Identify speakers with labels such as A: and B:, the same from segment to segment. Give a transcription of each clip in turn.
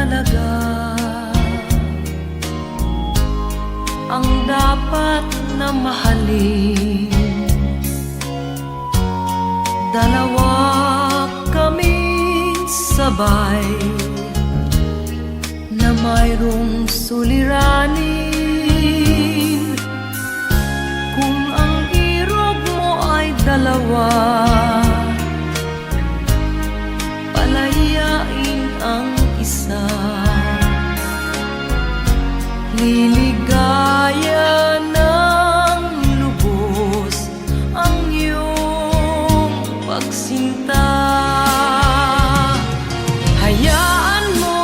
A: talaga ang dapat na mahalin. Dalawa kaming sabay na mayroong suliranin. Kung ang irog mo ay dalawa, palayain ang isa. Liligaya ng lubos ang iyong pagsinta. Hayaan mo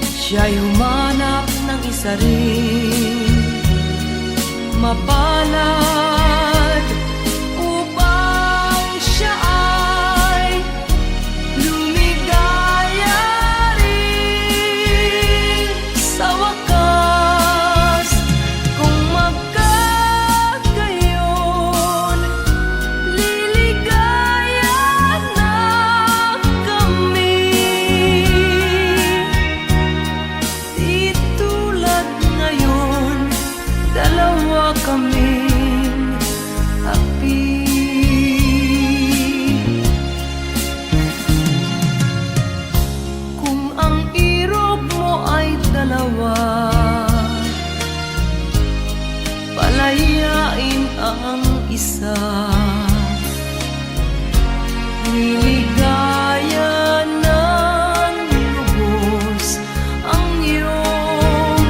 A: siya'y humanap ng isa rin, mapalad, upang siya ay lumigaya rin sa wakas. Kung magkagayon, liligaya na kami. Di tulad ngayon, dalawa kaming api. Kung ang irog mo ay dalawa, palayain ang isa. Liligaya ng lubos ang iyong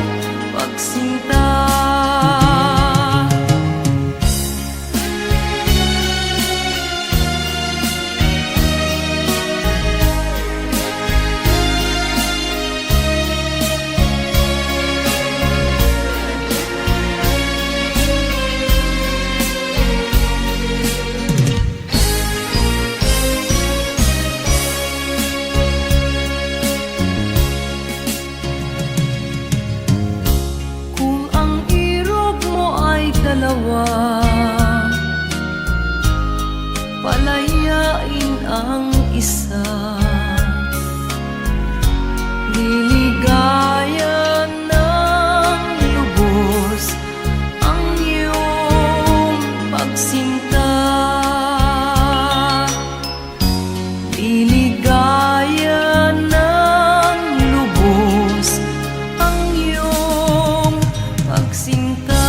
A: pagsinta. Kung ang irog mo ay dalawa, palayain ang isa. Liligaya ng lubos ang iyong pagsinta. Liligaya ng lubos ang iyong pagsinta.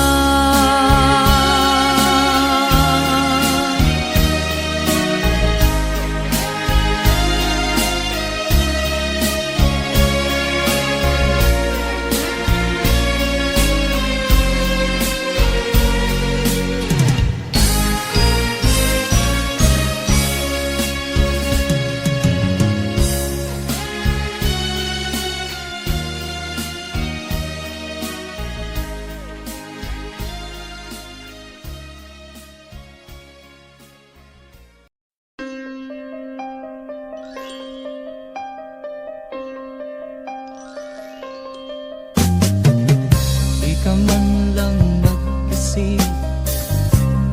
B: Di ka man lang nag-isip,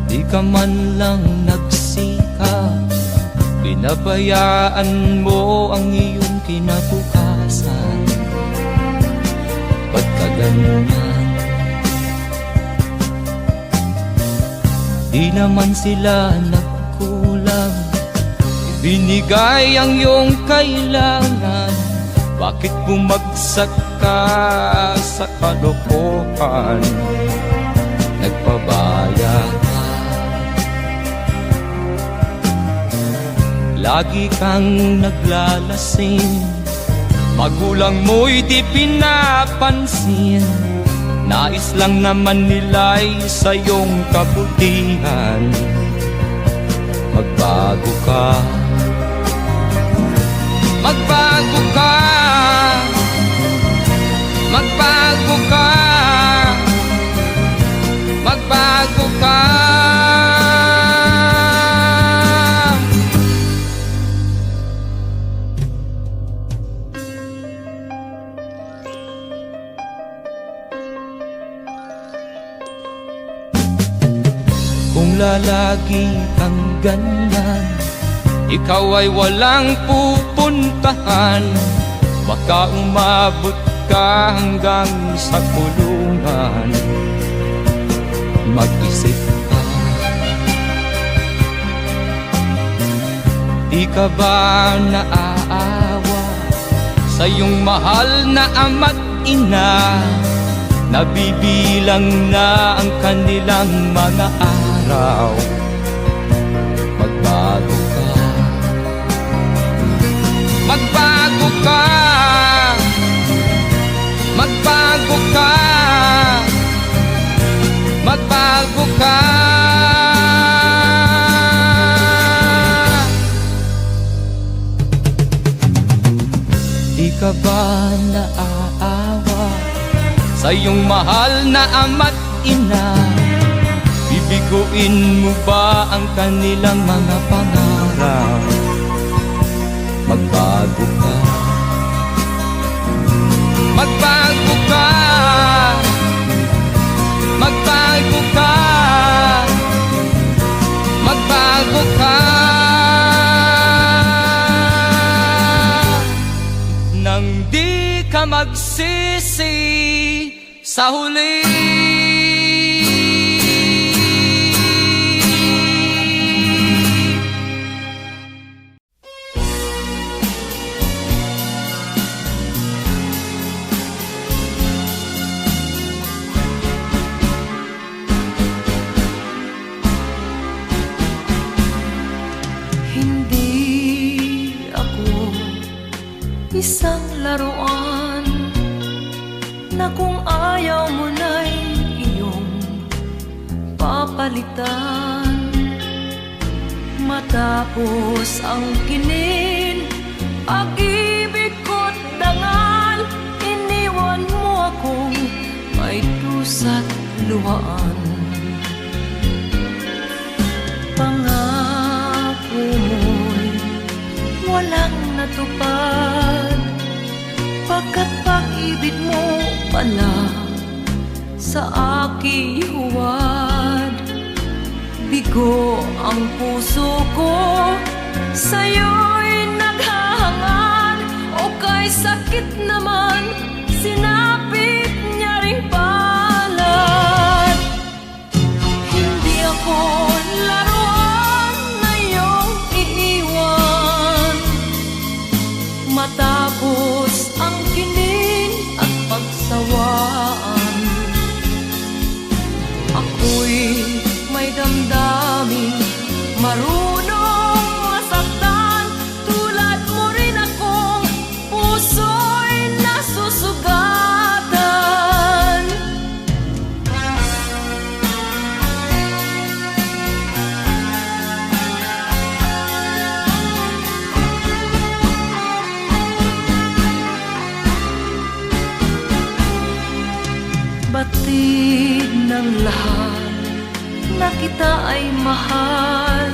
B: di ka man lang nagsikap, binabayaan mo ang iyong kinabukasan. Ba't ka ganyan? Di naman sila nagkulang, binigay ang iyong kailangan. Bakit bumagsak ka sa kalokohan? Nagpabaya ka, lagi kang naglalasing, magulang mo'y di pinapansin. Nais lang naman nila'y sa iyong kabutihan. Magbago ka, magbago ka, magbago ka, magbago ka. Kung lalagi kang ganyan, ikaw ay walang pupuntahan. Baka umabot ka hanggang sa kulungan. Mag-isip ka, di ka ba naaawa sa iyong mahal na ama't ina? Nabibilang na ang kanilang mga araw. Magbago ka, magbago ka, magbago ka, magbago ka. Di ka ba naaawa sa iyong mahal na ama't ina? Bibiguin mo ba ang kanilang mga pangarap? Magbago ka, magbago ka, magbago ka, magbago ka. Nang di ka magsisi sa huli.
A: Isang laruan na kung ayaw mo na'y iyong papalitan. Matapos ang kinin, pag-ibig ko't dangal, iniwan mo akong may dusa't luhaan. Pangako mo'y walang natupad, pagkat pag-ibig mo pala sa aking huwad. Bigo ang puso ko, sa'yo'y naghahangad, o kay sakit naman, sinapit niya ring palad. Hindi ako laruan na iyong iiwan, matapos ang kinin at pagsawaan. Ako'y may damdaming marunong masaktan, tulad mo rin akong puso'y nasusugatan. Batid ng lahat na kita ay mahal,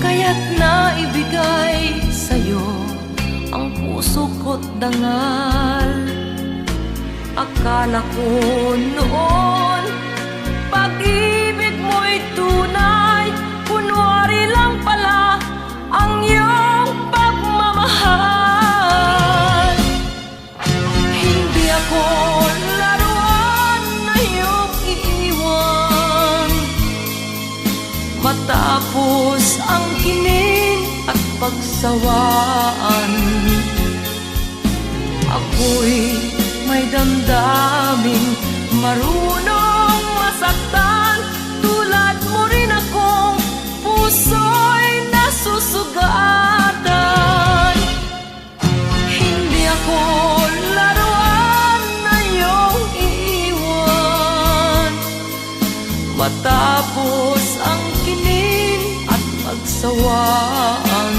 A: kaya't naibigay sa'yo ang puso ko't dangal. Akala ko noon pag-ibig mo'y tunay, kunwari lang pala ang iyong pagmamahal. Hindi ako laruan na iyong iiwan, matapos ang kinin at pagsawaan. Ako'y may damdaming marunong masaktan, tulad mo rin akong puso'y nasusugatan. Hindi ako laruan na iyong iiwan, matapos ang kinin at pagsawaan.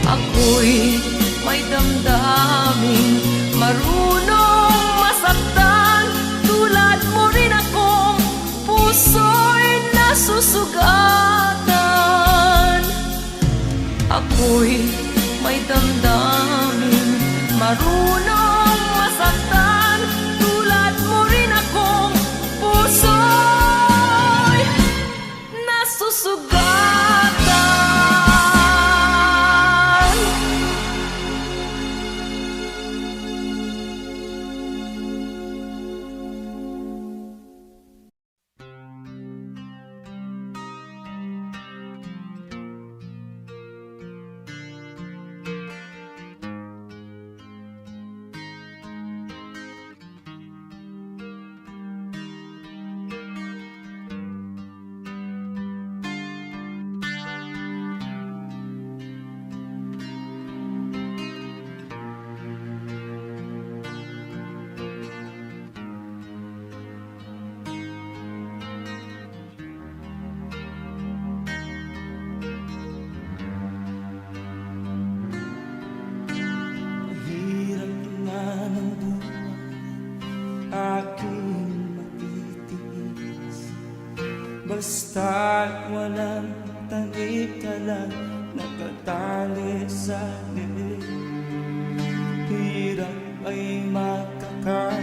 A: Ako'y may damdaming marunong masaktan, tulad mo rin akong puso'y nasusugatan. Ako'y may damdaming marunong masaktan, tulad mo rin akong puso'y nasusugatan.
C: Basta't walang tanik-talang nakatali sa liig. Hirap ay makakal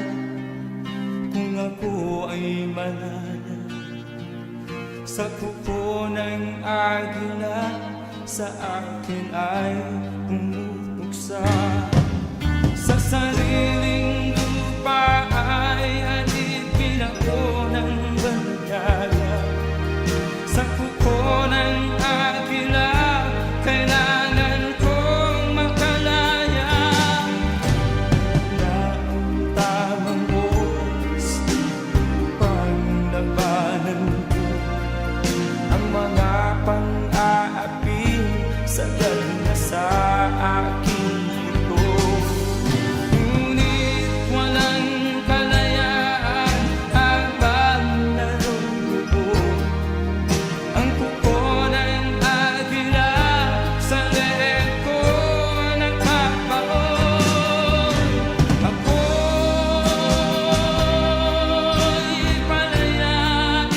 C: kung ako ay malaya. Sa kuko ng agila sa akin ay pumupuksa. Sa sariling lupa ay alipin ako ng banyaga. Sa kuko ng agila kailangan kong makalaya. Na ang tamang oras upang labanan ko ang mga pang-aapi sagad na sa aking ito. Ngunit walang kalayaan habang naroroon ang kuko ng agila sa leeg ko nagpapaon. Ako'y palayain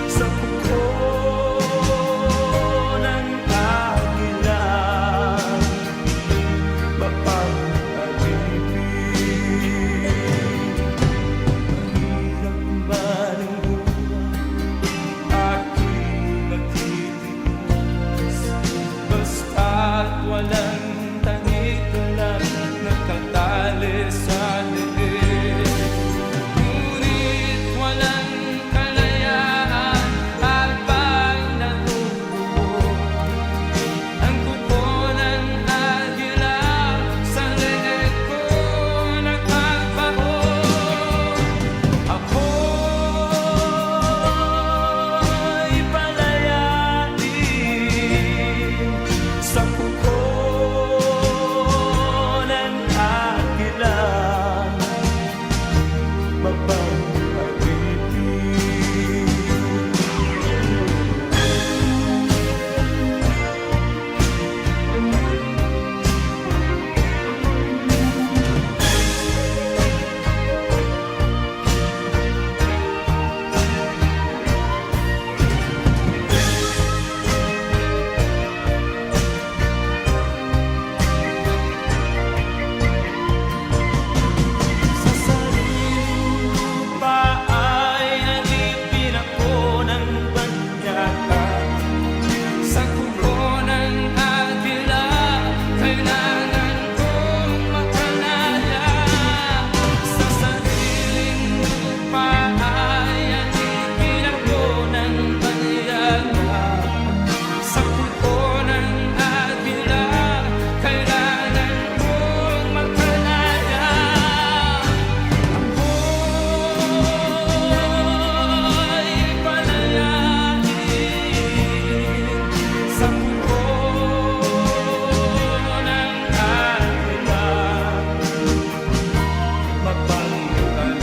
C: sa kuko ng agila, mapag-alipin. Mahirap ba ng buhay aking nagtitiis? Basta't walang tanik-talang nakatali sa liig. Ngunit walang kalayaan habang naruroon ang kuko ng agila sa leeg ko nagpapaon. Ako'y palayain sa kuko ng agila, sa sariling lupa ay alipin ako ng banyaga. Sa kuko ng agila kailangan kong makalaya. Sa sariling lupa ay alipin ako ng banyaga. Sa kuko ng agila kailangan kong makalaya. Ako'y palayain sa kuko ng agila, mapag-alipin.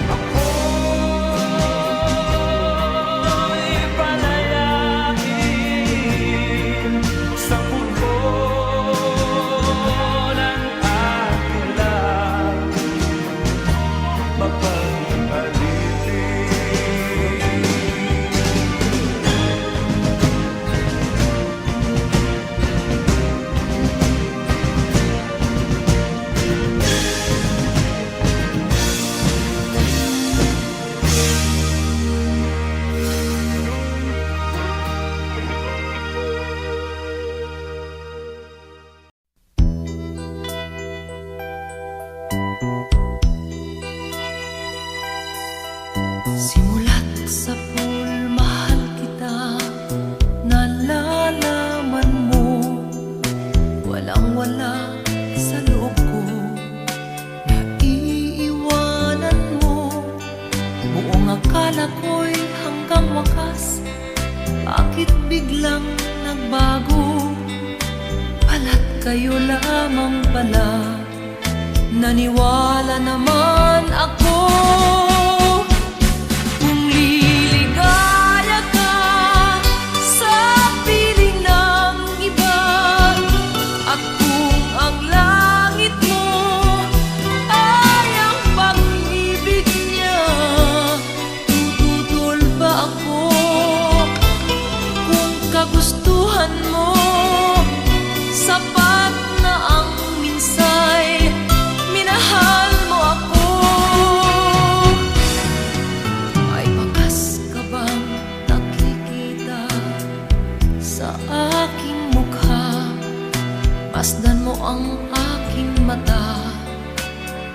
C: Ako'y palayain sa kuko ng agila, mapag-alipin.
A: Simulat sa pool, mahal kita, nalalaman mo, walang-wala sa loob ko, naiiwanan mo. Buong akala ko'y hanggang wakas, bakit biglang nagbago? Pala't kayo lamang pala, naniwala naman ako. Kung liligaya ka sa piling ng iba, at kung ang langit mo ay ang pag-ibig kagustuhan mo, sapat na ang minsay minahal mo ako. May bakas ka bang nakikita sa aking mukha? Masdan mo ang aking mata.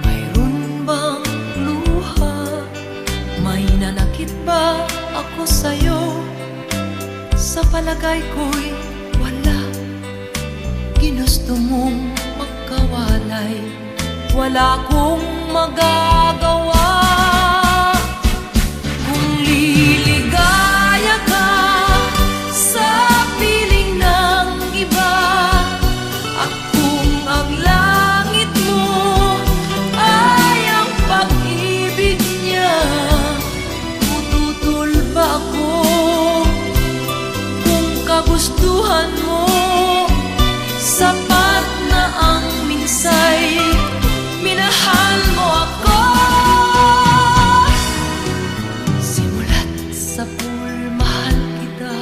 A: Mayroon bang luha? May nanakit ba ako sa'yo? Sa palagay ko'y wala. Ginusto mong magkawalay, wala akong magagawa. Kung liligaya ka sa piling ng iba, at kung ang langit mo ay ang pag-ibig niya, tututol ba ako? Kung kagustuhan mo, sapat na ang minsay minahal mo ako. Simulat sa pool, mahal kita,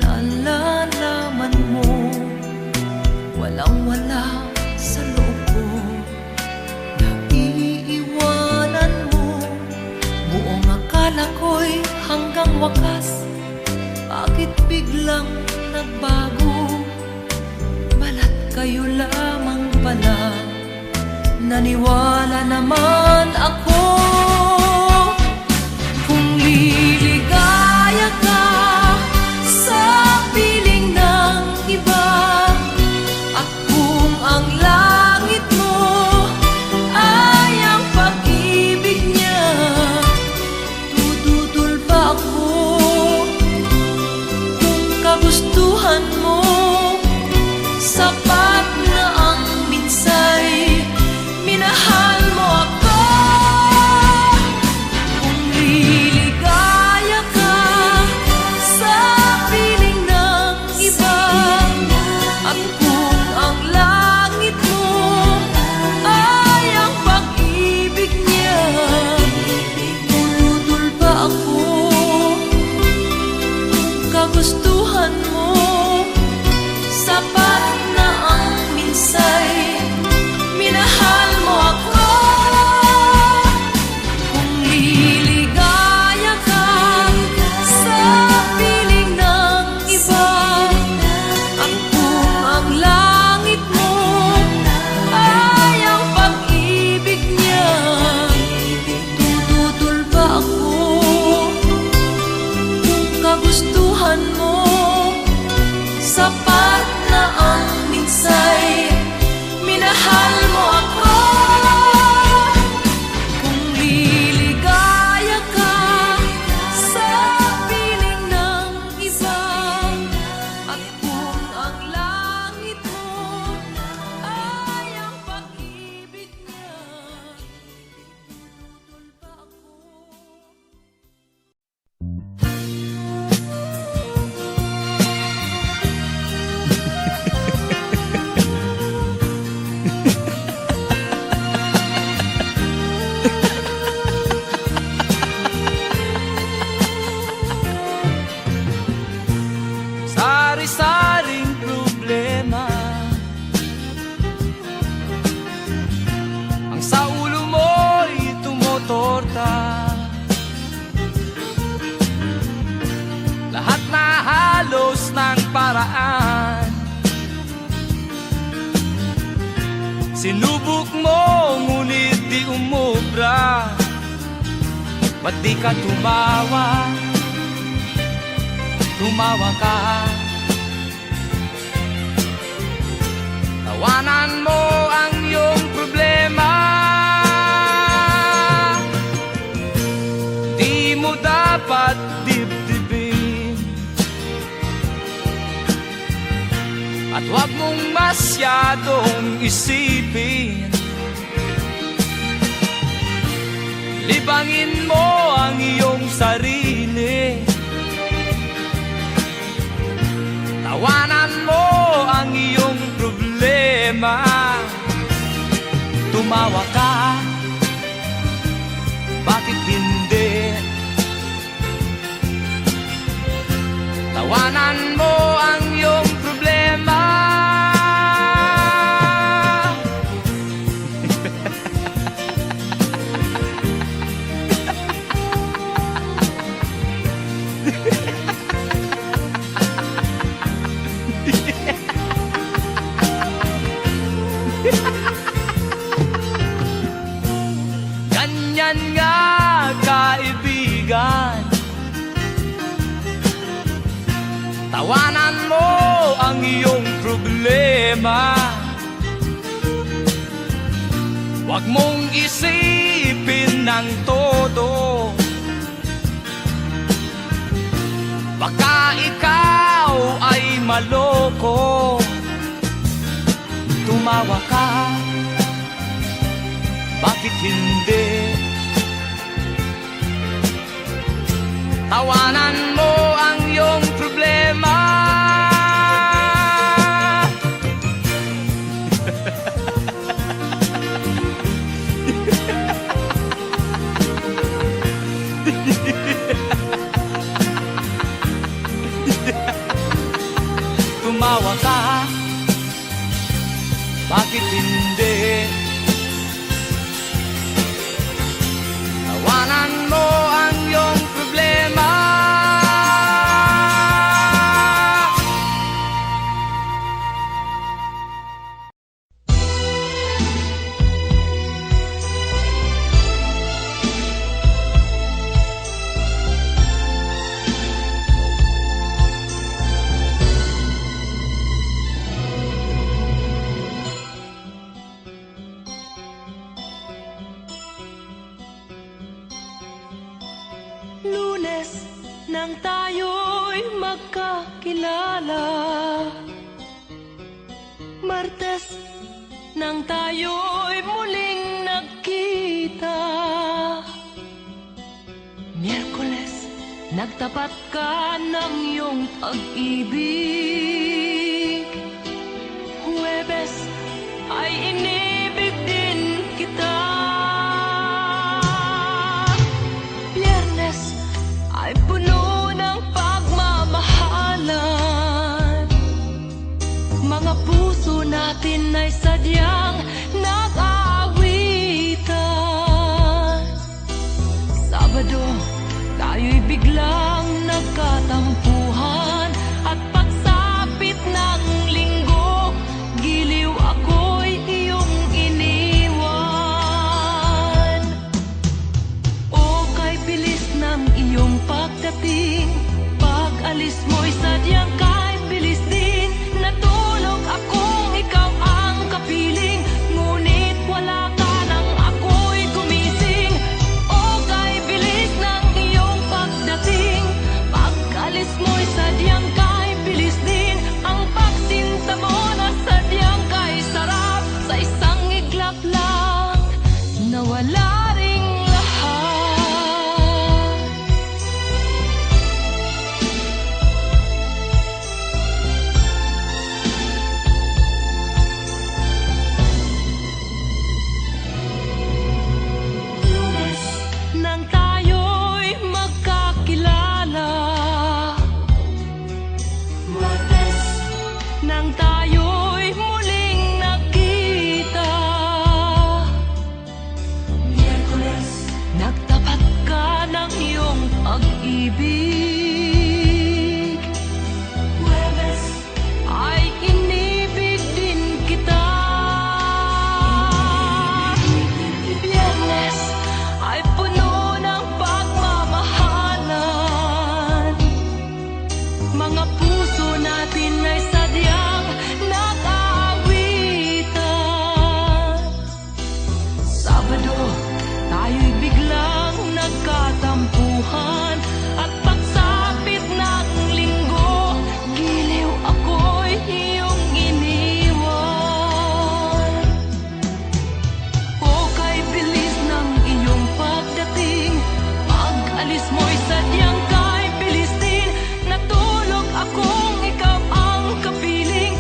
A: nalalaman mo, walang-wala sa loob ko, naiiwanan mo. Buong akala ko'y hanggang wakas, bakit biglang nagbago? Balat kayo lamang pala, naniwala naman ako. Kung liligaya ka sa piling ng iba, at kung ang langit mo ay ang pag-ibig niya, tututol ba ako? Kung kagustuhan mo, sapat na ang minsay minahal mo ako. Kung liligaya ka sa piling ng iba, at kung ang langit mo ay ang pag-ibig niya, tututol ba ako? Kung kagustuhan mo, sapat na ang minsay minahal mo ako. Kung liligaya ka sa piling ng iba, at kung ang langit mo ay ang pag-ibig niya, tututol ba ako? Kung kagustuhan mo, sapat na ang minsay minahal mo ako. Kung liligaya ka sa piling ng iba, at kung ang langit mo ay ang pag-ibig niya, tututol ba ako?
B: Sari-saring problema ang sa ulo mo'y tumotorta. Lahat na halos ng paraan sinubok mo, ngunit di umubra. Ba't di ka tumawa? Tumawa ka. Tawanan mo ang iyong problema. Di mo dapat dibdibin, at huwag mong masyadong isipin. Libangin mo ang iyong sarili. Tawanan mo ang iyong problema. Tumawa ka, bakit hindi? tawanan mo ang iyong problema. Ganyan nga, kaibigan, tawanan mo ang iyong problema. Huwag mong isipin ng todo, baka ikaw ay maloko. Tumawa ka, bakit hindi? Tawanan mo ang iyong problema. Tumawa ka, bakit hindi? Tawanan mo ang iyong problema.
A: Lunes nang tayo'y magkakilala, Martes nang tayo'y muling nagkita, Miyerkules nagtapat ka ng iyong pag-ibig, Huwebes ay inibig din kita, Biyernes ay puno ng pagmamahalan, mga puso natin ay sadyang nag-aawitan. Sabado, tayo'y biglang nagkatampuhan, at pagsapit ng linggo, giliw ako'y iyong iniwan. O kay bilis ng iyong pagdating, pag-alis mo'y sadyang kay bilis din. Natulog akong ikaw ang kapiling, ngunit wala ka nang ako'y gumising. O kay bilis ng iyong pagdating, pag-alis mo'y sadyang kay bilis din. Ang pagsinta mo na sadyang kay sarap, sa isang iglap lang nawala ring lahat. Lunes nang tayo'y magkakilala, Martes nang tayo'y muling nagkita, Miyerkules nagtapat ka ng iyong pag-ibig, Huwebes ay inibig din kita, Biyernes ay puno ng pagmamahalan, mga puso natin ay sadyang nag-aawitan. Sabado, tayo'y biglang nagkatampuhan, at pagsapit ng linggo, giliw ako'y iyong iniwan. O kay bilis ng iyong pagdating, pag-alis mo'y sadyang kay bilis din. Natulog akong ikaw ang kapiling,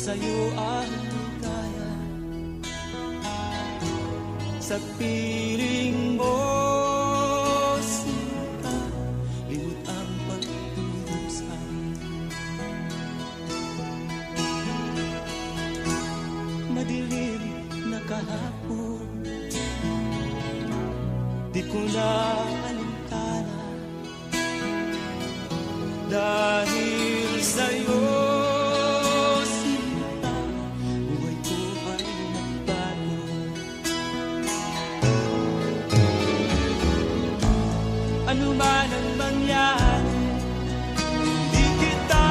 C: sa'yo ang ligaya. Sa piling mo, sinta, limot ang pagdurusa. Madilim na kahapon, di ko na alintana. Dahil sa'yo, sinta, buhay ko ay nagbago. Ano man ang mangyari, di kita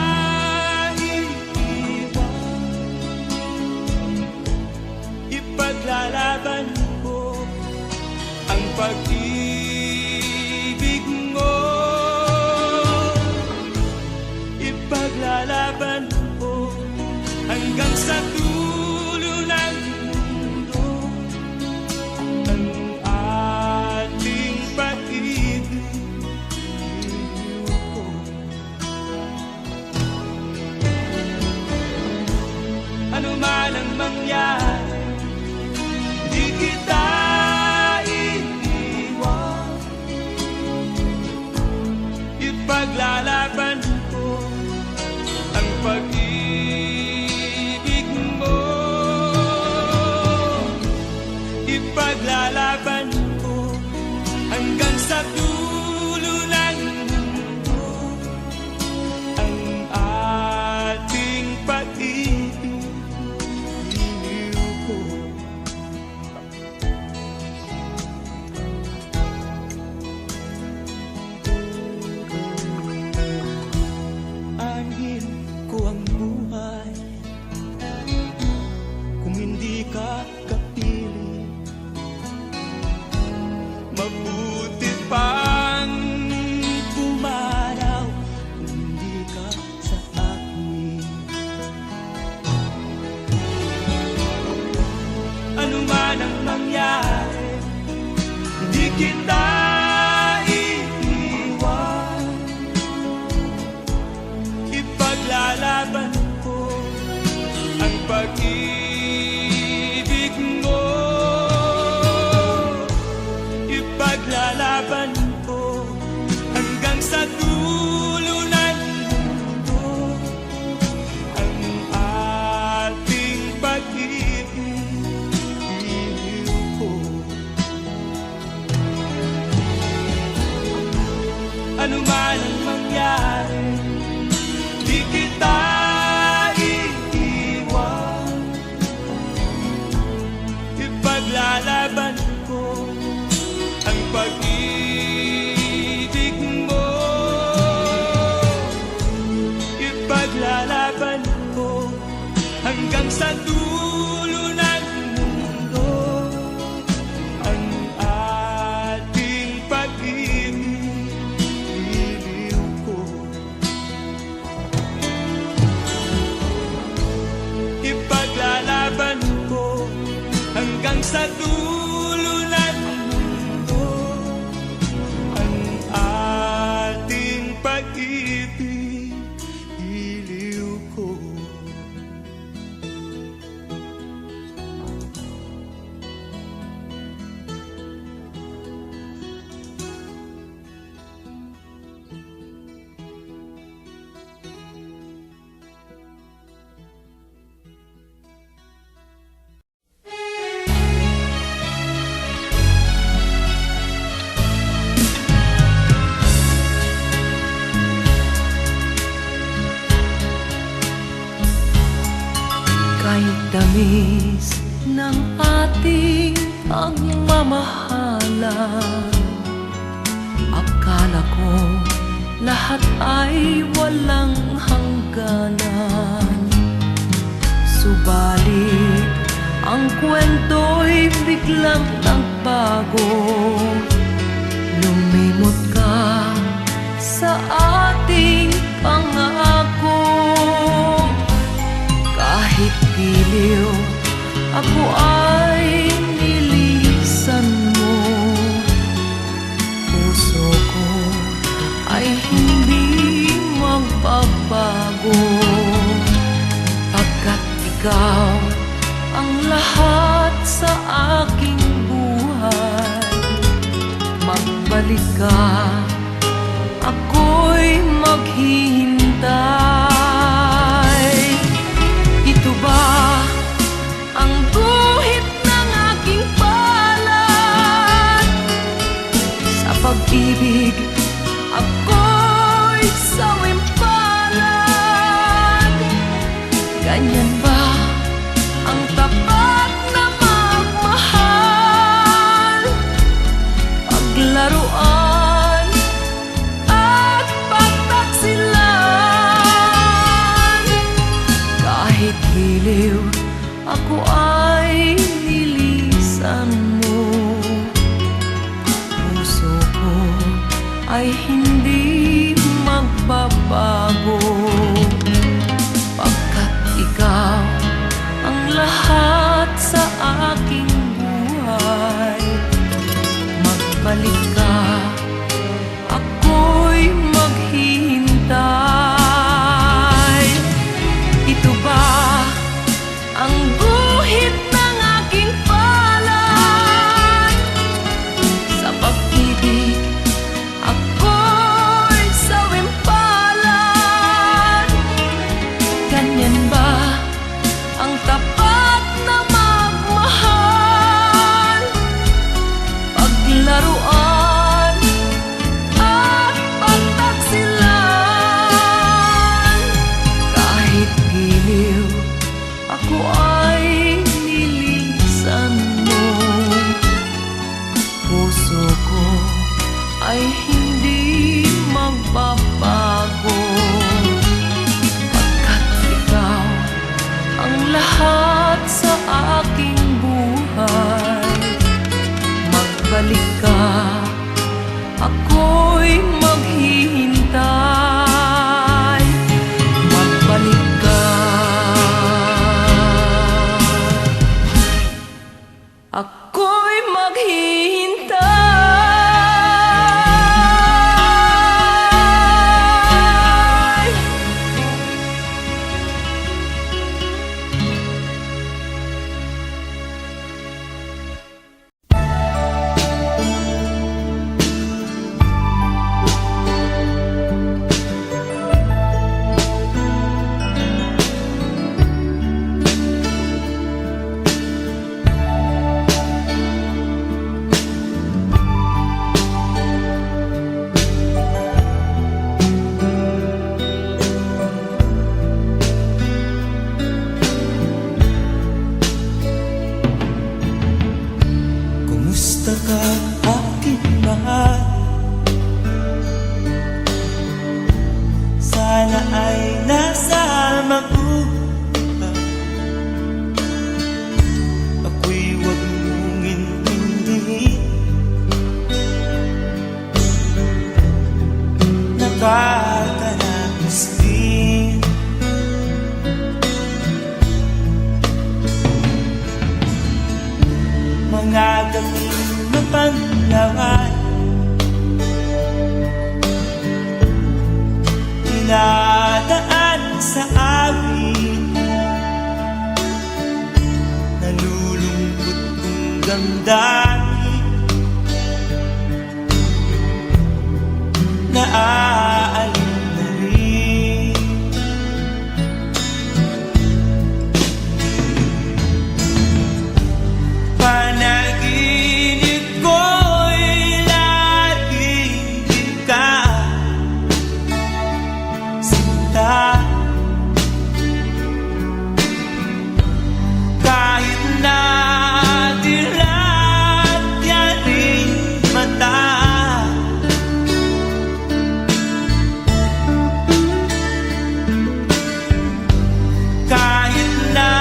C: iiwan. Ipaglalaban ko ang pag-ibig mo. Ipaglalaban ko hanggang sa dulo ng mundo ang ating pag-ibig. Ano man ang mangyari, di kita iiwan. Ipaglalaban ko ang pag-ibig mo. Ipaglalaban ko hanggang sa dulo ng mundo ang ating pag-ibig. Iliw ko. Anhin ko ang buhay kung hindi ka kapiling. Mabuti pang pumanaw kung hindi ka sa akin. Ano man ang mangyari, hindi kita iiwan. Ipaglalaban ko ang pag-ibig mo. Ipaglalaban ko hanggang sa dulo ng mundo ang ating pag-ibig. Iliw ko. Ano man ang mangyari, di kita iiwan. Ipaglalaban ko ang pag-ibig mo. Ipaglalaban ko hanggang sa dulo ng mundo ang ating pag-ibig. Iliw ko. Ipaglalaban ko hanggang sa dulo ng mundo ang ating pag-ibig. Iliw ko.
A: Kahit tamis ng ating pagmamahalan, akala ko lahat ay walang hangganan. Subalit ang kwento'y biglang nagbago. Lumimot ka sa ating pangako. Kahit giliw, ako ay nilisan mo. Puso ko ay hindi magbabago, pagkat magbalik ka, ako'y maghihintay. Ito ba ang guhit ng aking palad? Sa pag-ibig, ako'y sawimpalad. Ganyan ba ang tapat na magmahal? Paglaruan at pagtaksilan. Kahit giliw, ako ay nilisan mo. Puso ko ay hindi magbabago, pagkat ikaw ang lahat sa aking buhay. Magbalik ka, ako'y maghihintay. Ito ba ang guhit ng aking palad? Sa pag-ibig, ako'y sawimpalad. Ganyan ba ang tapat na magmahal? Paglaruan at pagtaksilan. Kahit giliw, ako ay nilisan mo. Puso ko ay hindi magbabago, pagkat ikaw ang lahat sa aking buhay. Magbalik ka, ako'y maghihintay. Magbalik ka, ako'y maghihintay.
C: Kumusta ka, aking mahal? Sana ay nasa mabuhay. Ako'y huwag mong intindihin. Nakakaranas din. Mga gawin na panlawan, dinadaan sa awit. Nalulungkot kong damdamin, naaalala na rin. Panaginip ko'y laging ikaw, sinta. Kahit na dilat yaring mata, kahit na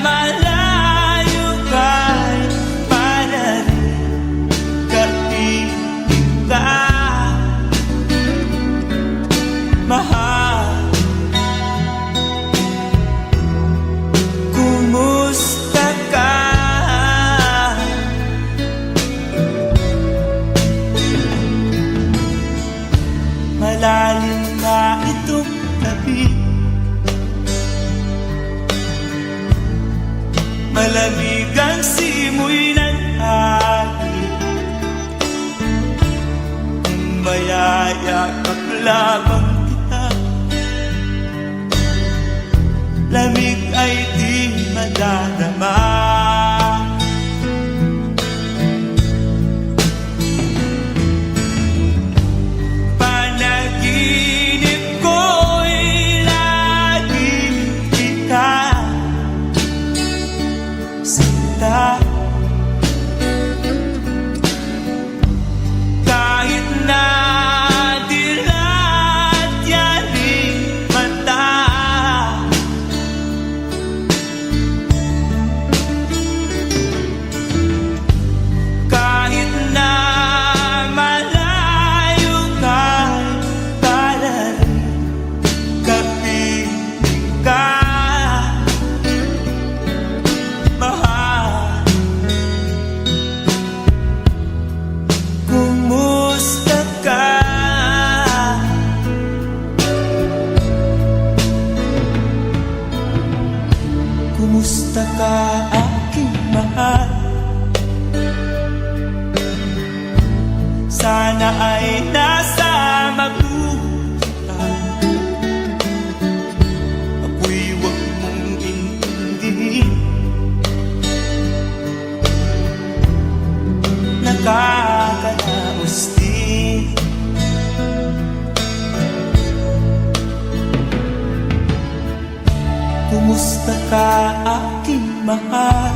C: malayo ka'y para rin kaibig ka, mahal. Kumusta ka? Malalim na itong gabi, malamig ang simoy ng hangin. lamang kita. Lamig ay di madadama. Panaginip ko'y lagi kita sinta. Kahit na dilat yaring mata, kahit na malayo ka'y kalaring kapiling ka, mahal. Kumusta ka? Kumusta ka, aking mahal? Sana ay nasa mabuti ka. Ako'y huwag mong intindihin. Nakakalaos din. Kumusta ka, aking mahal?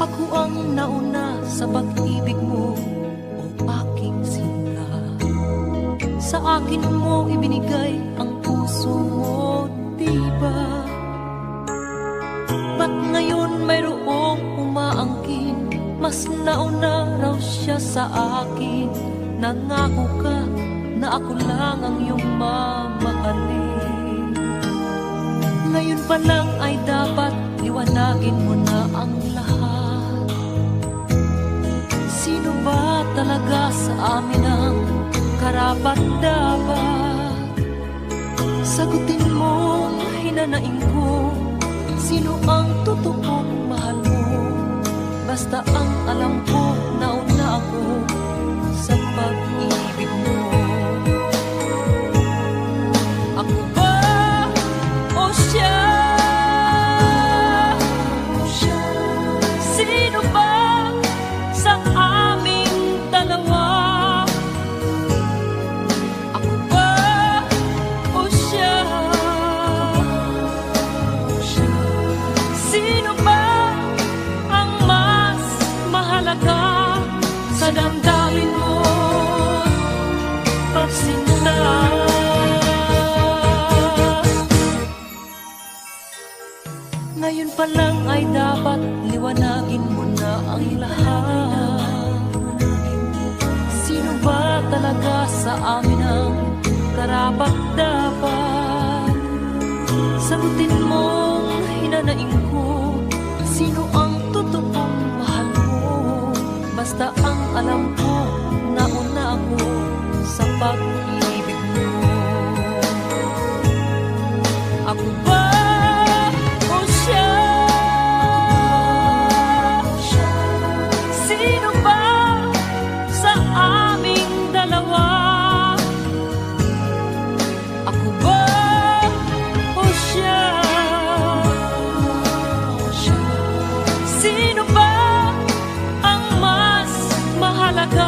A: Ako ang nauna sa pag-ibig mo, o aking sinta. Sa akin mo ibinigay ang puso mo, diba? Ba't ngayon mayroong umaangkin? Mas nauna raw siya sa akin. Nangako ka na ako lang ang iyong mamahalin. Ngayon pa lang ay dapat liwanagin mo na ang lahat. Sino ba talaga sa amin ang karapat-dapat? Sagutin mo, hinanaing ko, sino ang totoong mahal mo? Basta ang alam ko, nauna ako sa pag-ibig mo. Ako ba o siya? Sino ba sa aming dalawa? Ako ba o siya? Sino ba ang mas mahalaga sa damdamin mo, pagsinta? Ngayon pa lang ay dapat liwanagin mo na ang lahat. Sino ba talaga sa amin ang karapat-dapat? Sagutin mo, hinanaing ko, sino ang totoong mahal mo? Basta ang alam ko, nauna ako sa pag-ibig mo. Ako ba o siya? Sino ba sa aming dalawa? Ako ba o siya? Sino ba ang mas mahalaga?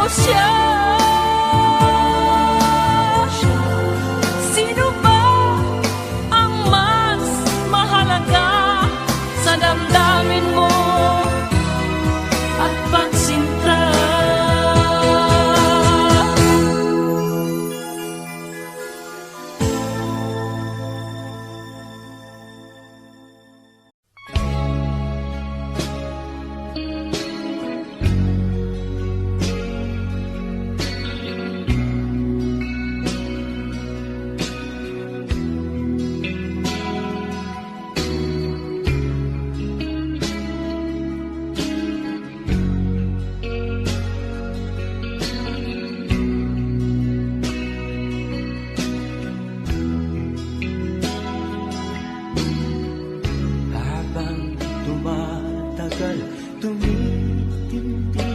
A: siya? Sino ba ang mas mahalaga sa damdamin mo at pagsinta?
C: Habang tumatagal, tumitindi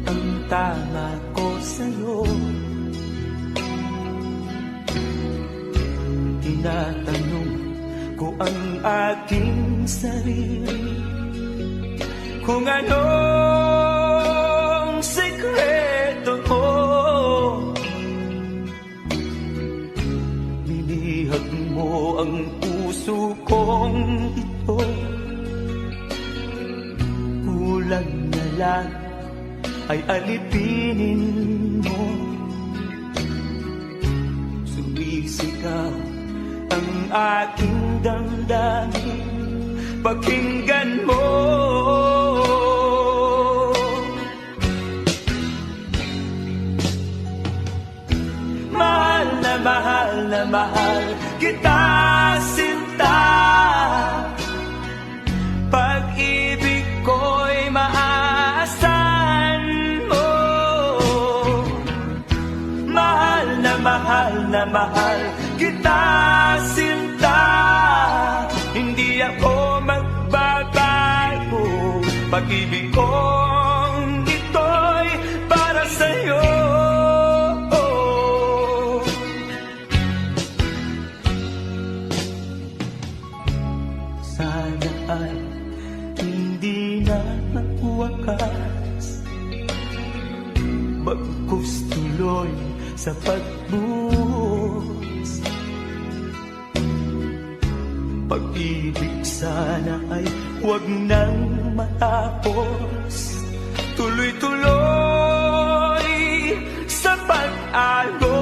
C: ang tama ko sa'yo. Tinatanong ko ang aking sarili kung anong sekreto ko. Minihag mo ang puso kong ito. Kulang na lang ay alipinin mo. Sumisigaw ang aking damdamin, pakinggan mo. Mahal na mahal kita, sinta. Pag-ibig ko'y maaasahan mo. Mahal na mahal kita, sinta. Hindi ako magbabago. Pag-ibig kong ito'y para sa'yo. Sana ay hindi na magwakas, bagkus tuloy sa pagbuhos. Pag-ibig sana ay huwag nang matapos, tuloy-tuloy sa pag-agos.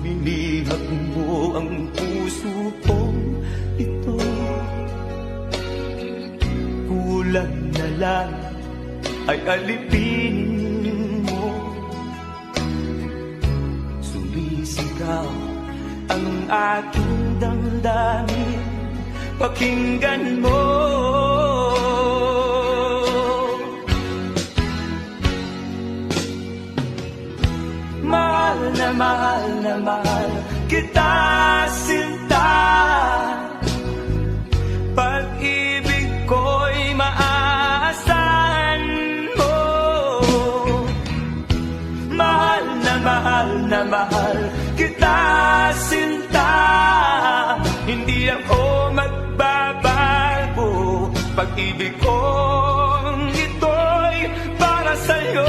C: Minihag mo ang puso kong ito. Kulang na lang ay alipinin mo. Sumisigaw ang aking damdamin, pakinggan mo. Mahal na mahal kita, sinta. Pag-ibig ko'y maaasahan mo. Mahal na mahal kita, sinta. Hindi ako magbabago. Pag-ibig kong ito'y para sa'yo.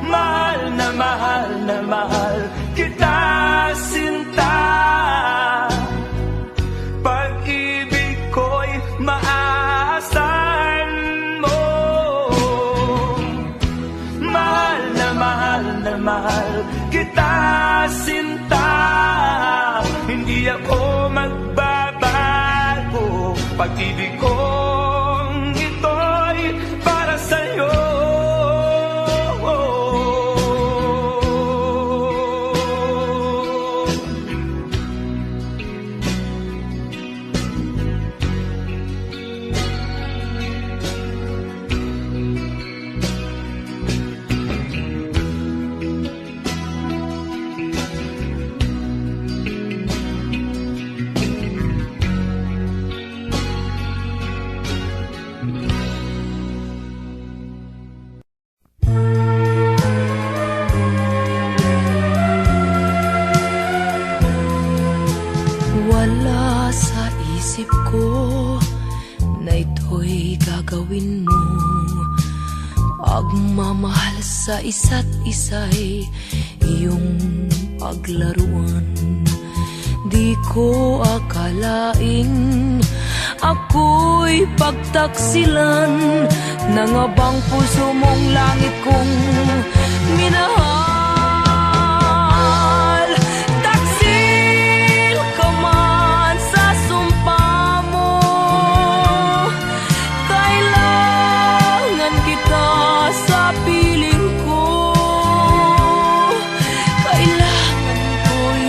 C: Mahal na mahal kita, sinta. Pag-ibig ko'y maaasahan mo. Mahal na mahal kita, sinta. Hindi ako magbabago. Pag-ibig kong ito'y para sa'yo.
A: isa't isa'y iyong paglaruan. Di ko akalaing ako'y pagtaksilan ng abang puso mong langit kong minahal. Taksil ka man sa sumpa mo, kailangan kita sa piling ko. Kailangan ko'y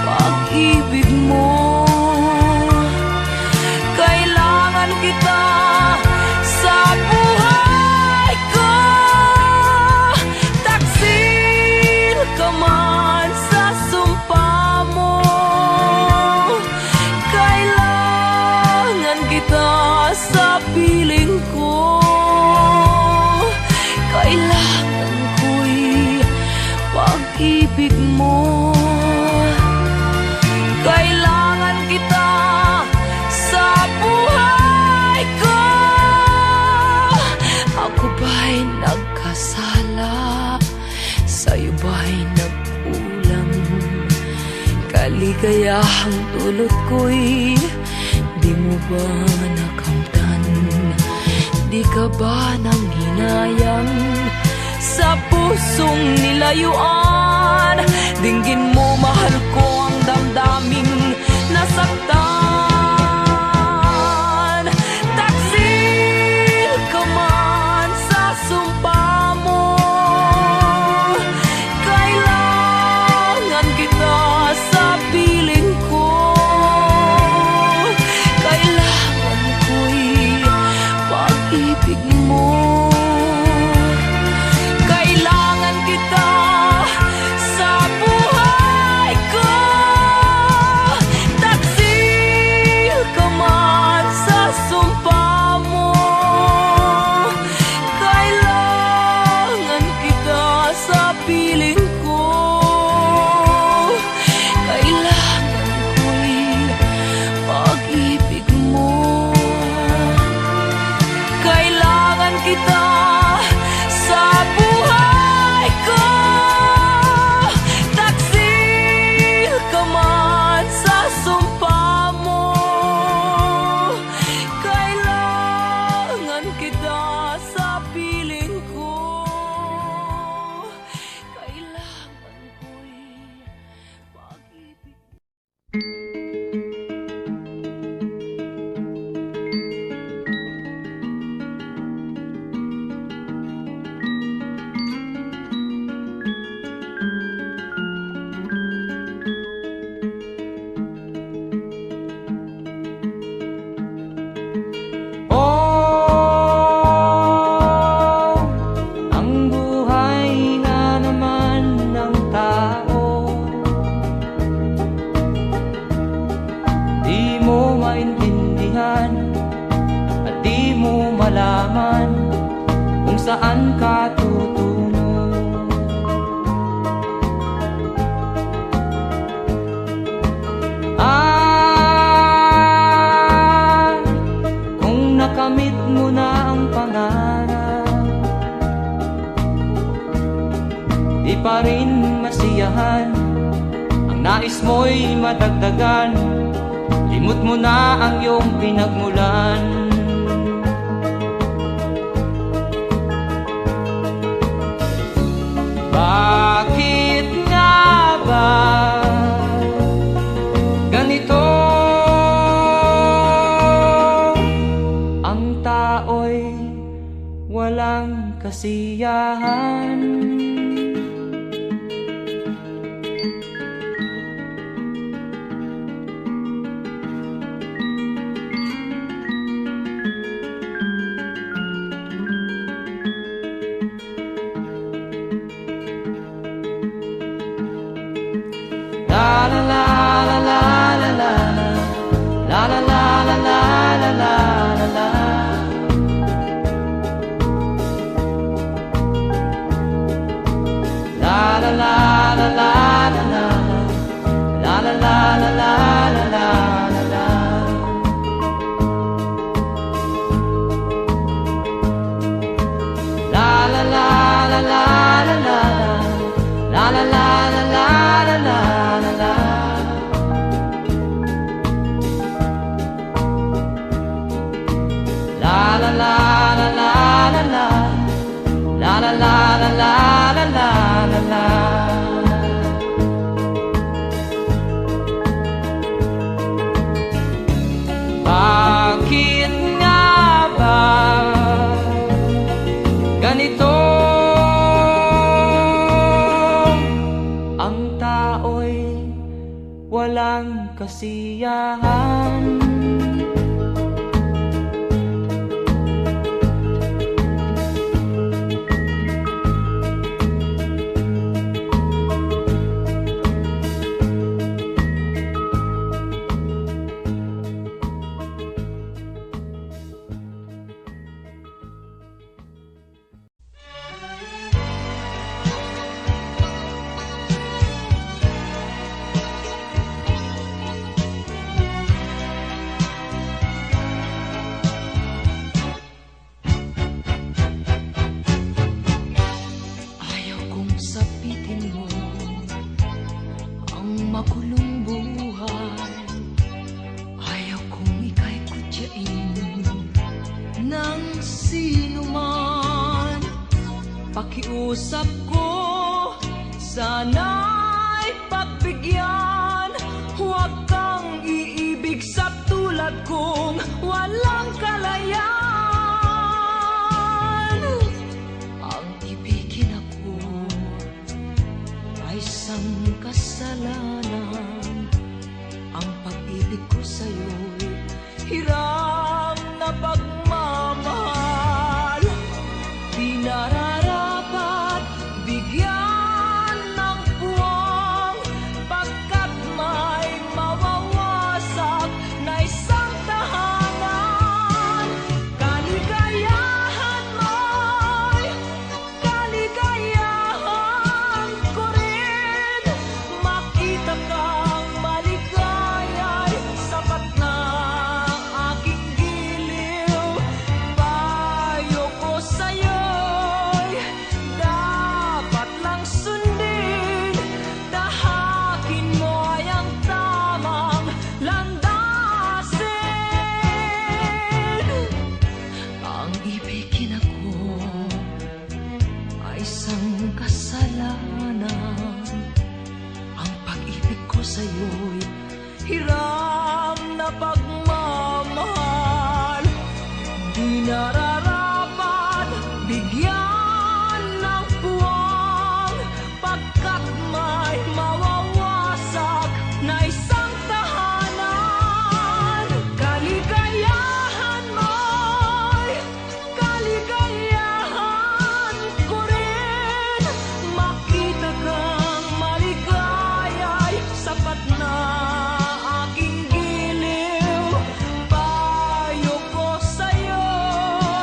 A: pag-ibig mo. Kailangan kita sa buhay ko. Taksil ka man sa sumpa mo, kailangan kita sa piling ko. Kailangan ko'y pag-ibig mo. Kailangan kita sa buhay ko. Ako ba'y nagkasala? Sa'yo ba'y nagkulang? Kaligayahang dulot ko'y di mo ba nakamtan? Di ka ba nang hinayang sa pusong nilayuan? Dinggin mo, mahal ko, ang damdaming nasaktan. Taksil ka man sa sumpa mo, kailangan kita sa piling ko. Kailangan ko'y pag-ibig mo. Kailangan kita sa buhay ko. Taksil ka man sa sumpa mo, kailangan kita sa piling ko. Kailangan ko'y pag-ibig mo. Kailangan kita sa buhay ko. Taksil ka man sa sumpa mo, kailangan kita sa piling ko. Kailangan ko'y pag-ibig.
B: Oh, ang buhay nga naman ng tao, di mo maintindihan at di mo malaman kung saan ka tutungo. Kung nakamit mo na ang pangarap, di pa rin masiyahan. Ang nais mo'y madagdagan, limot mo na ang iyong pinagmulan. Bakit nga ba ganito? Ang tao'y walang kasiyahan. La la la la la la la la la la la la la la la. La la la la la la la la la la la la la la. La la la la la la la la la la la la la. La la la la la la la. La la la la la la la la la. Bakit nga ba ganito? Ang tao'y walang kasiyahan.
A: Ayaw kong sapitin mo ang makulong buhay. Ayaw kong ika'y kutyain ng sino man. Pakiusap ko, sana'y pagbigyan. Huwag kang iibig sa tulad kong walang kalayaan. Ang ibigin ako ay isang kasalanan. Ang pag-ibig ko sa'yo'y hiram na pagmamahal. Di nararapat bigyan ng puwang, pagkat may mawawasak na isang tahanan. Kaligayahan mo'y kaligayahan ko rin. Makita kang maligaya'y sapat na aking giliw. Payo ko sa'yo'y dapat lang sundin. Tahakin mo ay ang tamang landasin. Ang ibigin ako ay isang kasalanan. Ang pag-ibig ko sa'yo'y hiram na pagmamahal. Di nararapat bigyan ng puwang, pagkat may mawawasak na isang tahanan. Kaligayahan mo'y kaligayahan ko rin. Makita kang maligaya'y sapat na aking giliw. Payo ko sa'yo'y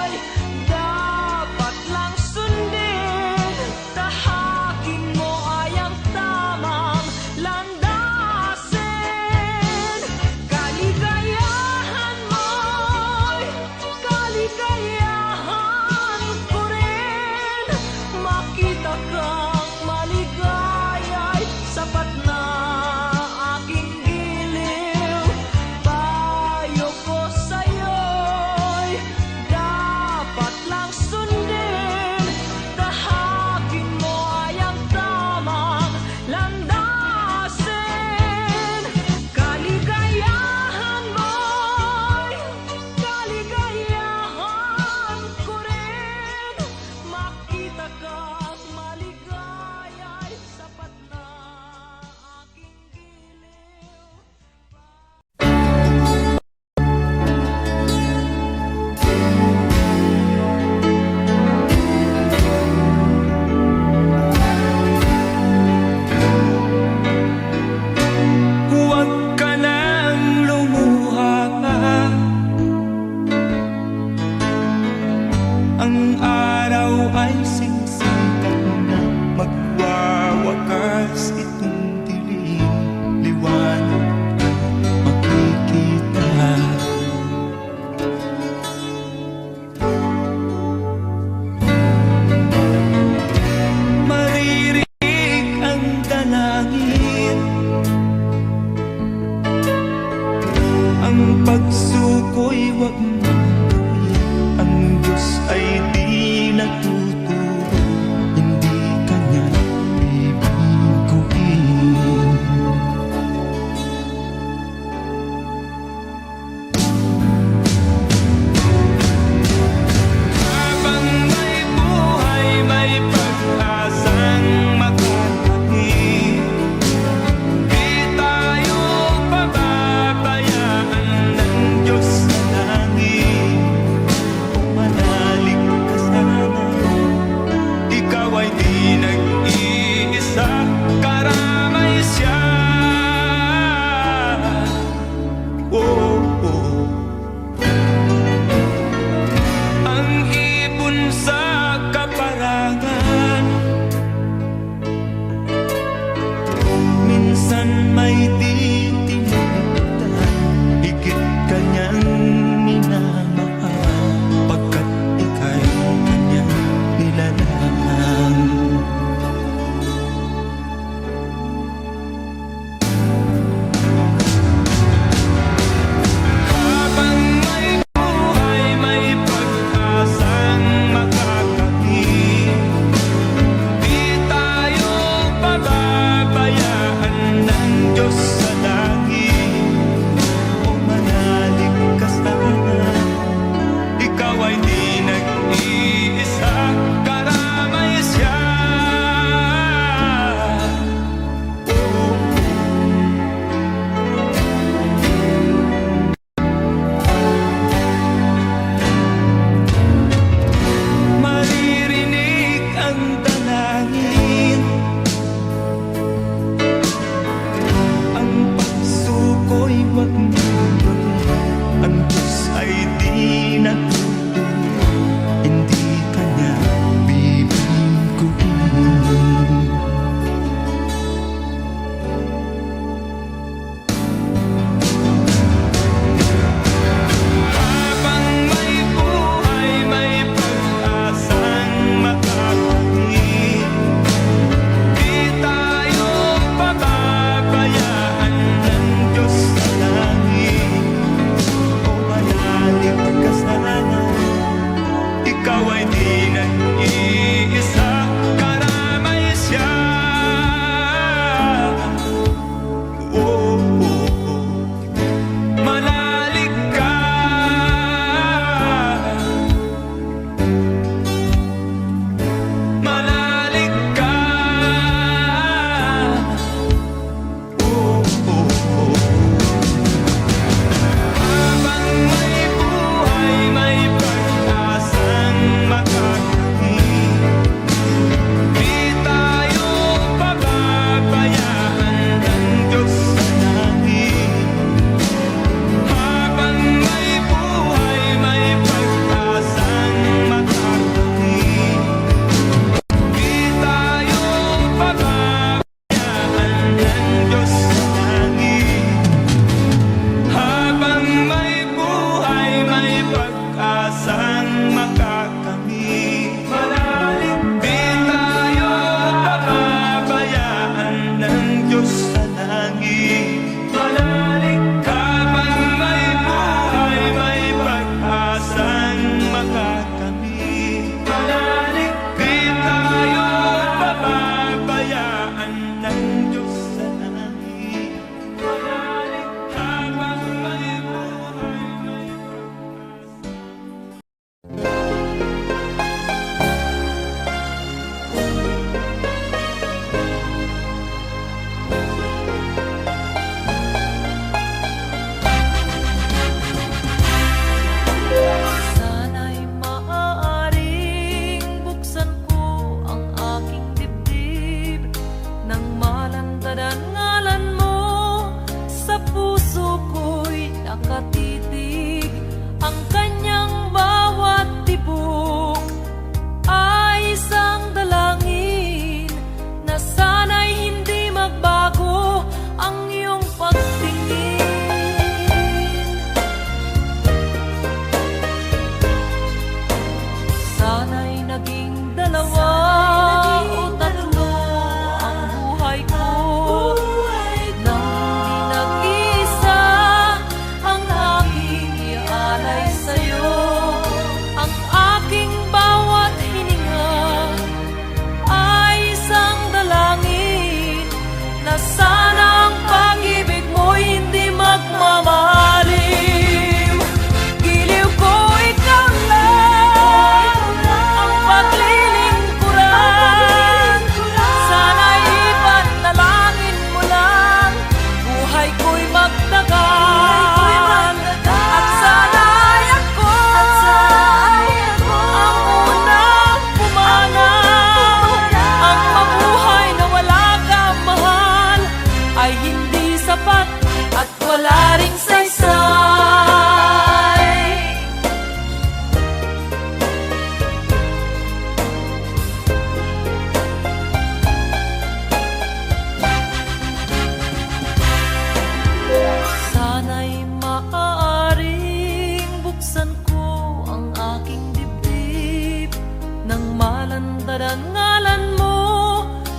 A: karangalan mo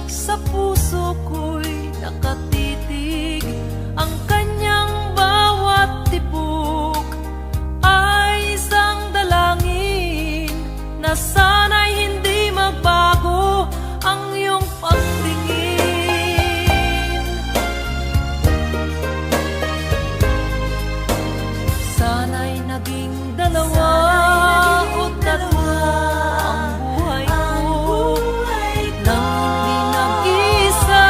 A: sa puso ko'y nakatitig. Ang kanyang bawat tibok ay isang dalangin na sana'y hindi magbago ang iyong pagtingin. Sana'y naging dalawa o tatlo ang buhay ko, nang di nag-isa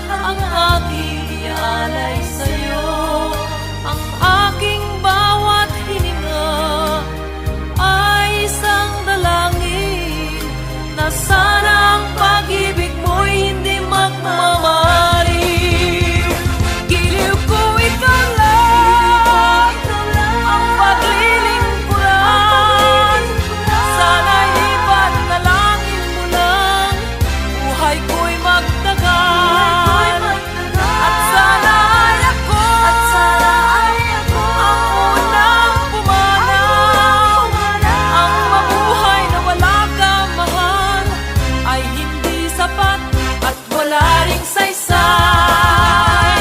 A: ang aking ialay sa'yo. Ang aking bawat hininga ay isang dalangin na sana ang pag-ibig mo'y hindi magmamali. Giliw ko ikaw lang, ang paglilingkuran. Sana'y ipanalangin mo lang, buhay ko'y magtagal. At sana ay ako ang unang pumanaw. Ang mabuhay na wala ka, mahal, ay hindi sapat at wala ring saysay.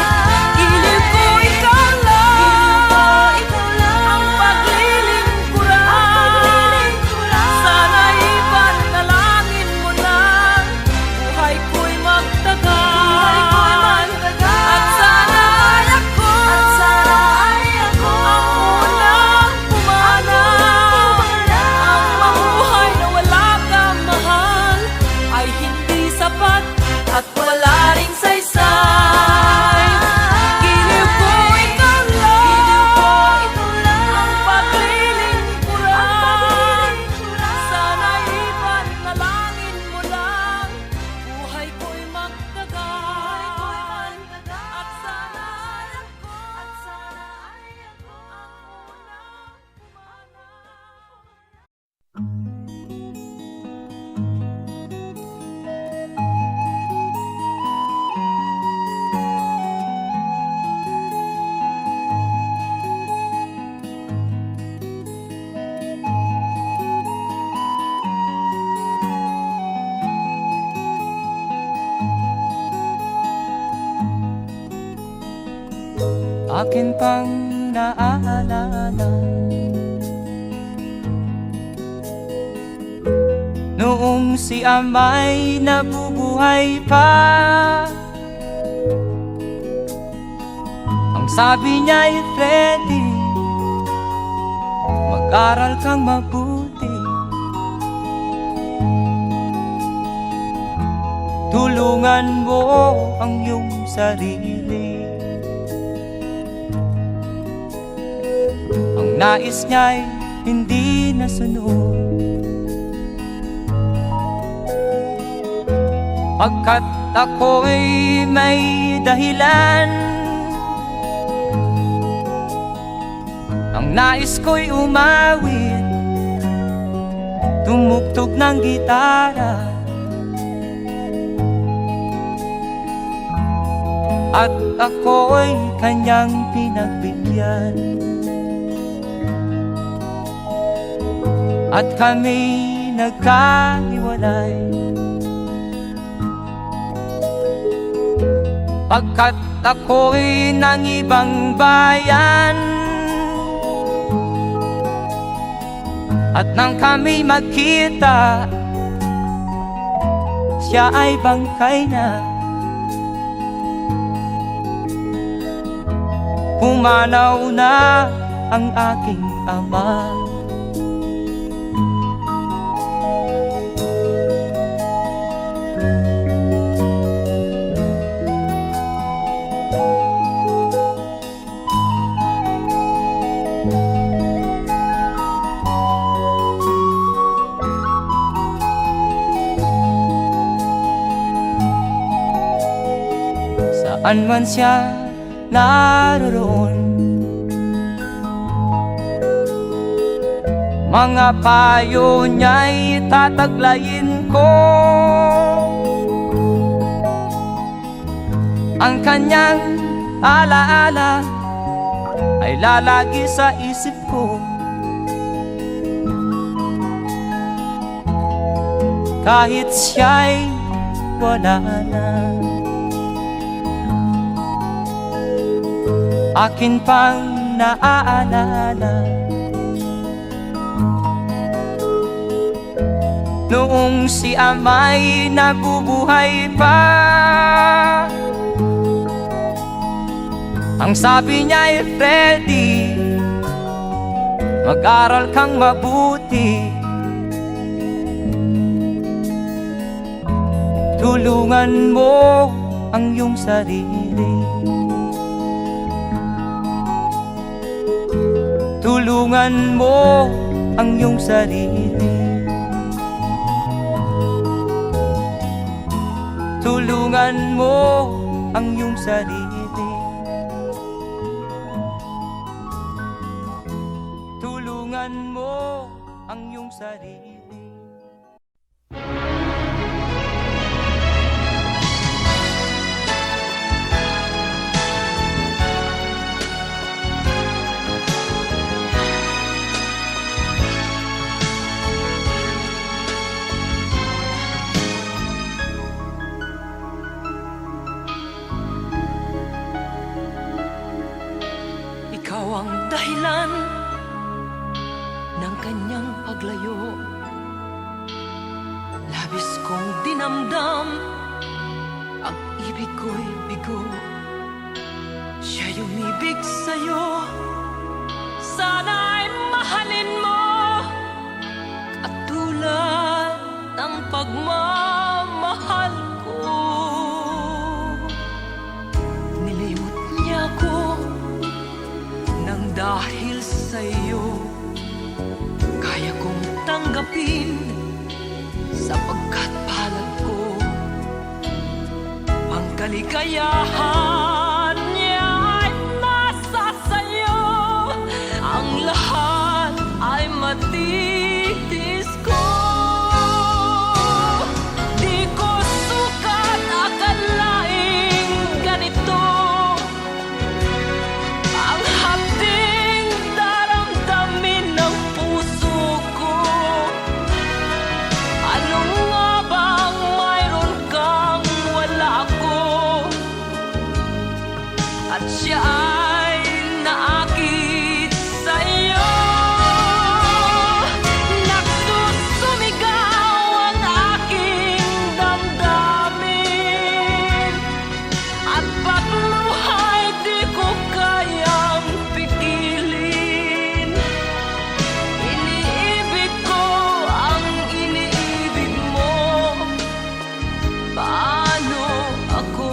A: Giliw ko ikaw lang, ang paglilingkuran. Sana'y ipanalangin mo lang, buhay ko'y magtagal. At sana ay ako ang unang pumanaw. Ang mabuhay na wala ka, mahal, ay hindi sapat at wala ring saysay. Giliw ko ikaw lang, ang paglilingkuran. Sana'y ipanalangin mo lang, buhay ko'y magtagal. At sana ay ako ang unang pumanaw.
B: Akin pang naaalala noong si ama'y nabubuhay pa. Ang sabi niya'y Freddy, mag-aral kang mabuti, tulungan mo ang iyong sarili. Ang nais niya'y hindi nasunod, pagkat ako'y may dahilan. Ang nais ko'y umawit, tumugtog ng gitara, at ako'y kanyang pinagbigyan. At kami nagkahiwalay, pagkat ako'y ng ibang bayan. At nang kami magkita, siya ay bangkay na. Pumanaw na ang aking ama. Saan man siya naroon, mga payo niya'y tataglayin ko. Ang kanyang alaala ay lalagi sa isip ko. kahit siya'y wala na. Akin pang naaalala noong si ama'y nabubuhay pa. Ang sabi niya'y Freddy, mag-aral kang mabuti, tulungan mo ang iyong sarili, tulungan mo ang iyong sarili, tulungan mo ang iyong sarili, tulungan mo ang iyong sarili.
A: Ikaw ang dahilan ng kanyang paglayo. Labis kong dinamdam, ang ibig ko'y bigo. Siya'y umibig sa'yo, sana'y mahalin mo, katulad ng pagmamahal ko. Nilimot niya ko nang dahil sa'yo, kaya kong tanggapin sapagkat palad ko. Ang kaligayahan niya ay nasa sa'yo, ang lahat ay matitis ko. Di ko sukat akalaing ganito ang hapding daramdamin ng puso ko. Ano nga bang mayroon kang wala ako, at siya ay naakit sa'yo. Nagsusumigaw ang aking damdamin, at pagluhay di ko kayang pigilin. Iniibig ko ang iniibig mo, paano ako?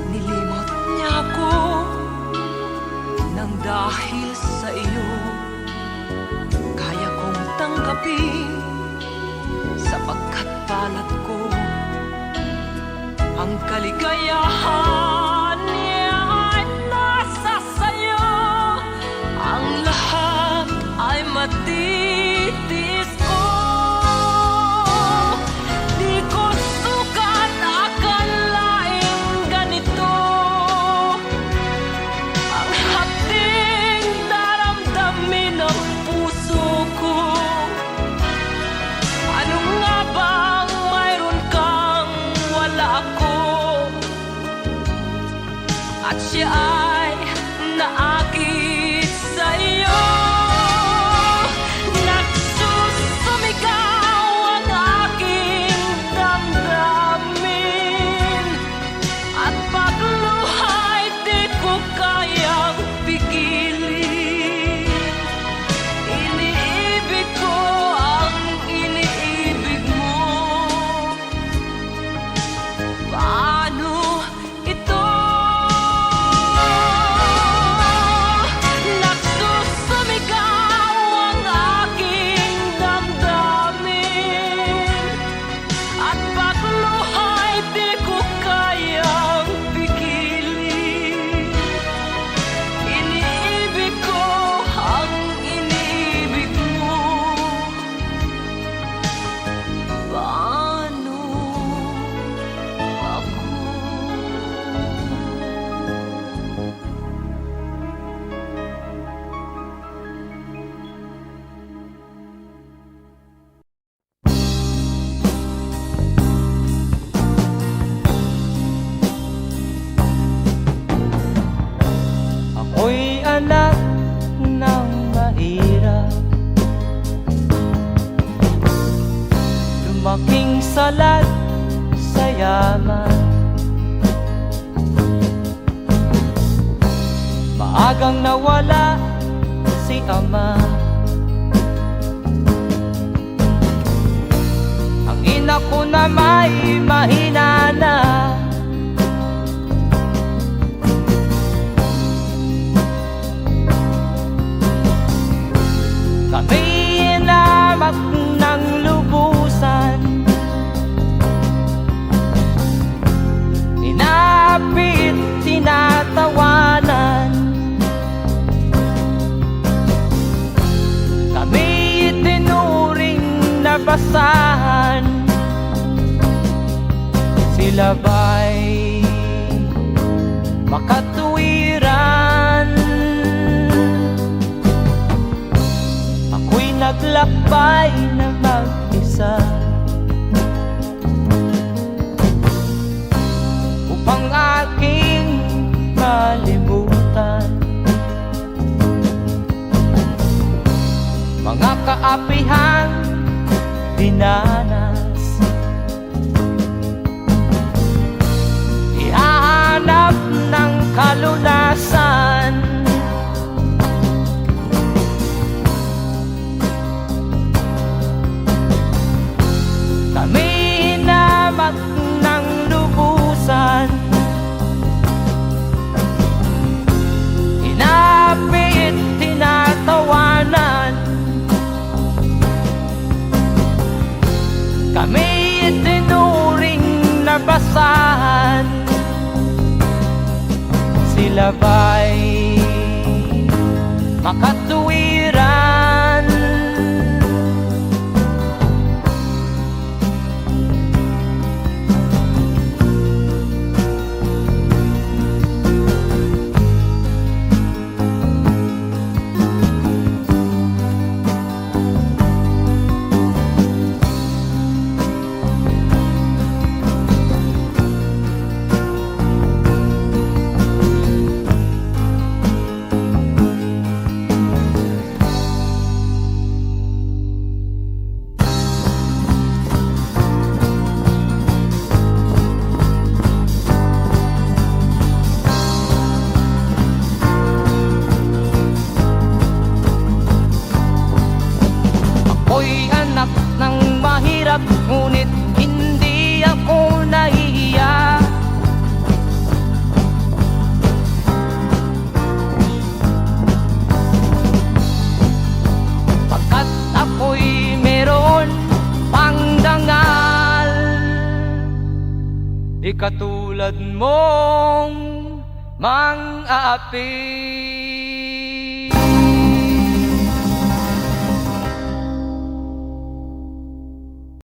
A: Nilimot niya ako nang dahil sa iyo, kaya kong tanggapin sapagkat palad ko. Ang kaligayahan niya ay nasa sa'yo, ang lahat ay matitis ko. Di ko sukat akalaing ganito ang hapding daramdamin ng puso ko. Ano nga bang mayroon kang wala ako,
B: Sumaking salat sa yaman. Maagang nawala si ama. Ang ina ko na may mahina na. Kami inamak ng lubusan, inapit, tinatawanan. Kami itinuring na basahan. Sila ba'y makatuwiran? Ako'y naglakbay na mag-isa upang aking malimutan mga kaapihang dinanas. Ihahanap ng kalunasan. Kami hinamak ng lubusan, inapit, tinatawanan. Kami itinuring na basahan. Sila ba'y makatuwiran? Ako'y anak ng mahirap, ngunit hindi ako nahihiya. Pagkat ako'y meron pang dangal, di katulad mong mang-aapi.